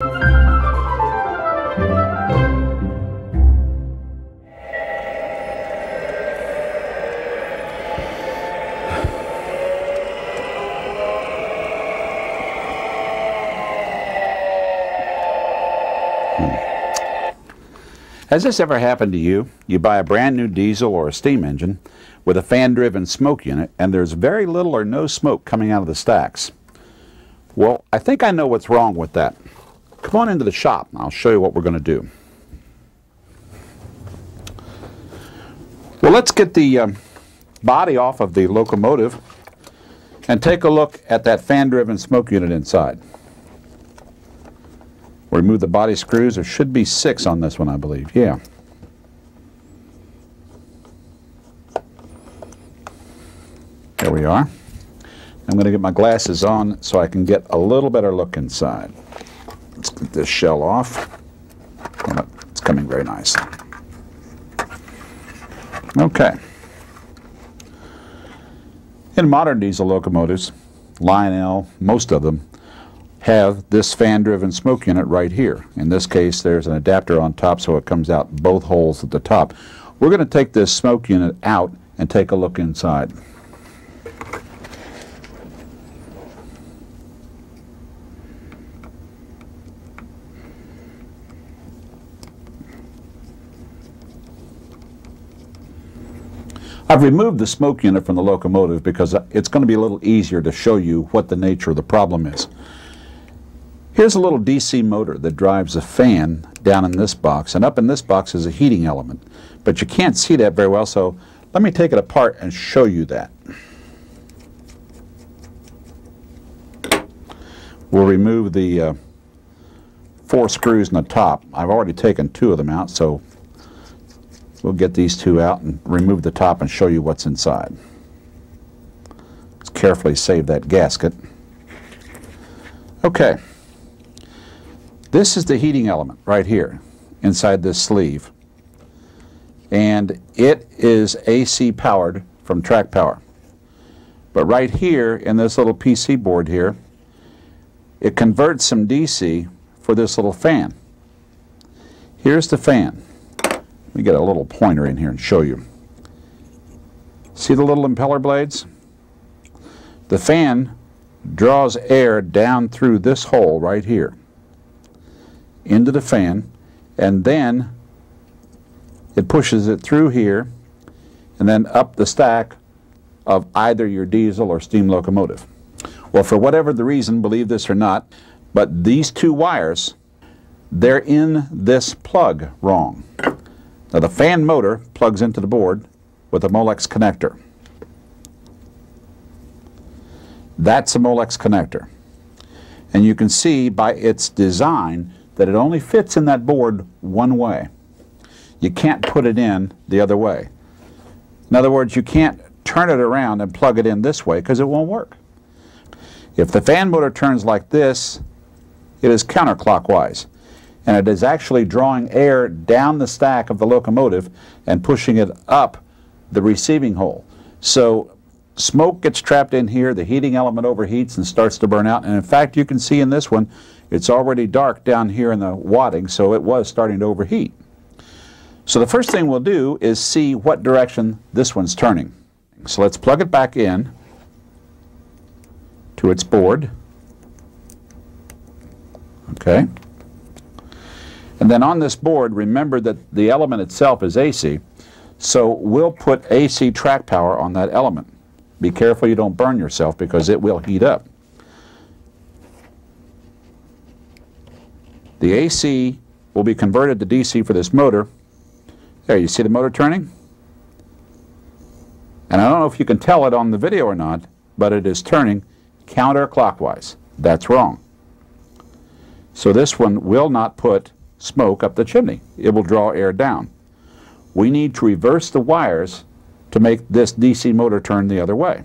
Has this ever happened to you? You buy a brand new diesel or a steam engine with a fan-driven smoke unit, and there's very little or no smoke coming out of the stacks. Well, I think I know what's wrong with that. Come on into the shop and I'll show you what we're going to do. Well, let's get the body off of the locomotive and take a look at that fan-driven smoke unit inside. Remove the body screws. There should be 6 on this one, I believe. Yeah. There we are. I'm going to get my glasses on so I can get a little better look inside. Let's get this shell off. Oh, it's coming very nice. Okay. In modern diesel locomotives, Lionel, most of them, have this fan-driven smoke unit right here. In this case, there's an adapter on top so it comes out both holes at the top. We're going to take this smoke unit out and take a look inside. I've removed the smoke unit from the locomotive because it's going to be a little easier to show you what the nature of the problem is. Here's a little DC motor that drives a fan down in this box, and up in this box is a heating element. But you can't see that very well, so let me take it apart and show you that. We'll remove the 4 screws in the top. I've already taken 2 of them out, so we'll get these 2 out and remove the top and show you what's inside. Let's carefully save that gasket. Okay. This is the heating element right here inside this sleeve, and it is AC powered from track power. But right here in this little PC board here, it converts some DC for this little fan. Here's the fan. Let me get a little pointer in here and show you. See the little impeller blades? The fan draws air down through this hole right here into the fan, and then it pushes it through here and then up the stack of either your diesel or steam locomotive. Well, for whatever the reason, believe this or not, but these 2 wires, they're in this plug wrong. Now the fan motor plugs into the board with a Molex connector. That's a Molex connector. And you can see by its design that it only fits in that board one way. You can't put it in the other way. In other words, you can't turn it around and plug it in this way because it won't work. If the fan motor turns like this, it is counterclockwise, and it is actually drawing air down the stack of the locomotive and pushing it up the receiving hole. So smoke gets trapped in here, the heating element overheats and starts to burn out, and in fact you can see in this one it's already dark down here in the wadding, so it was starting to overheat. So the first thing we'll do is see what direction this one's turning. So let's plug it back in to its board. Okay. And then on this board, remember that the element itself is AC, so we'll put AC track power on that element. Be careful you don't burn yourself because it will heat up. The AC will be converted to DC for this motor. There, you see the motor turning? And I don't know if you can tell it on the video or not, but it is turning counterclockwise. That's wrong. So this one will not put smoke up the chimney. It will draw air down. We need to reverse the wires to make this DC motor turn the other way.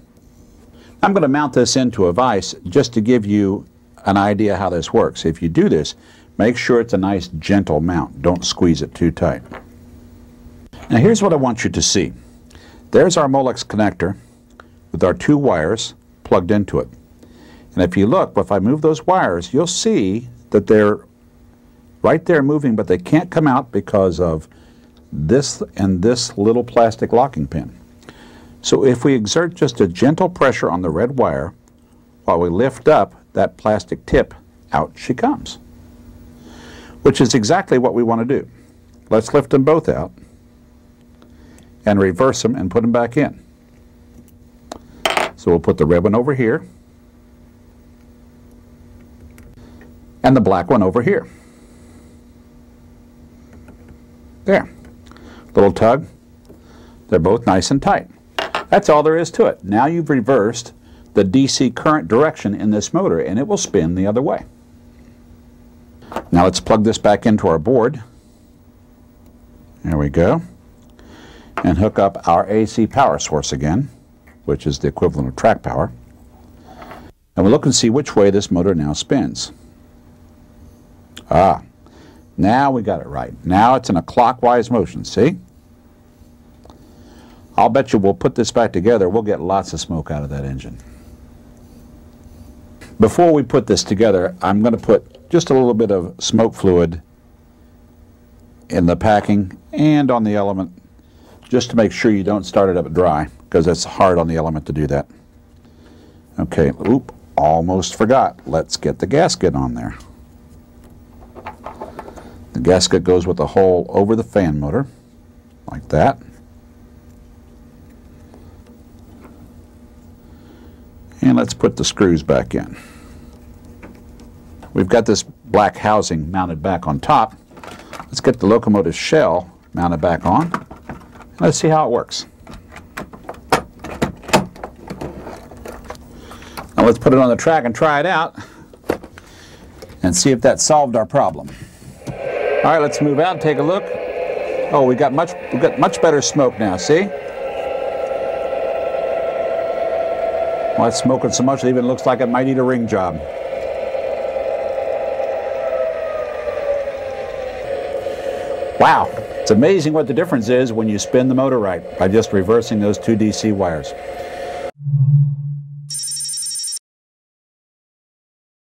I'm going to mount this into a vise just to give you an idea how this works. If you do this, make sure it's a nice gentle mount. Don't squeeze it too tight. Now here's what I want you to see. There's our Molex connector with our 2 wires plugged into it. And if you look, if I move those wires, you'll see that they're right there moving, but they can't come out because of this and this little plastic locking pin. So if we exert just a gentle pressure on the red wire while we lift up that plastic tip, out she comes, which is exactly what we want to do. Let's lift them both out and reverse them and put them back in. So we'll put the red one over here and the black one over here. There. Little tug. They're both nice and tight. That's all there is to it. Now you've reversed the DC current direction in this motor and it will spin the other way. Now let's plug this back into our board. There we go. And hook up our AC power source again, which is the equivalent of track power. And we'll look and see which way this motor now spins. Ah, now we got it right. Now it's in a clockwise motion, see? I'll bet you we'll put this back together, we'll get lots of smoke out of that engine. Before we put this together, I'm going to put just a little bit of smoke fluid in the packing and on the element, just to make sure you don't start it up dry, because it's hard on the element to do that. Okay, oop, almost forgot. Let's get the gasket on there. The gasket goes with the hole over the fan motor, like that. And let's put the screws back in. We've got this black housing mounted back on top. Let's get the locomotive shell mounted back on. Let's see how it works. Now let's put it on the track and try it out and see if that solved our problem. All right, let's move out and take a look. Oh, we've got much better smoke now, see? Well, it's smoking so much it even looks like it might need a ring job. Wow, it's amazing what the difference is when you spin the motor right by just reversing those two DC wires.